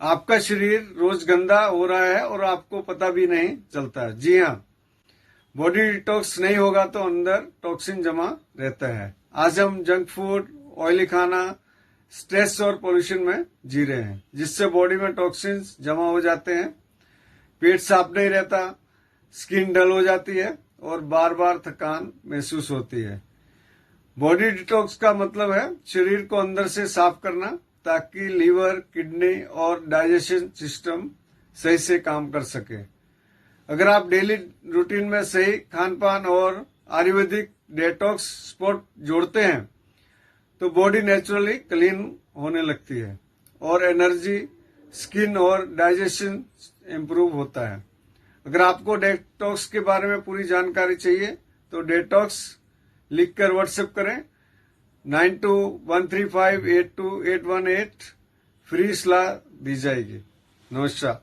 आपका शरीर रोज गंदा हो रहा है और आपको पता भी नहीं चलता है। जी हाँ, बॉडी डिटॉक्स नहीं होगा तो अंदर टॉक्सिन जमा रहता है। आज हम जंक फूड, ऑयली खाना, स्ट्रेस और पोल्यूशन में जी रहे हैं, जिससे बॉडी में टॉक्सिन्स जमा हो जाते हैं। पेट साफ नहीं रहता, स्किन डल हो जाती है और बार बार थकान महसूस होती है। बॉडी डिटॉक्स का मतलब है शरीर को अंदर से साफ करना, ताकि लीवर, किडनी और डाइजेशन सिस्टम सही से काम कर सके। अगर आप डेली रूटीन में सही खान पान और आयुर्वेदिक डेटॉक्स स्पॉट जोड़ते हैं तो बॉडी नेचुरली क्लीन होने लगती है और एनर्जी, स्किन और डाइजेशन इम्प्रूव होता है। अगर आपको डेटॉक्स के बारे में पूरी जानकारी चाहिए तो डेटॉक्स लिखकर व्हाट्सएप करें 9213582818। फ्री सलाह दी जाएगी। नमस्कार।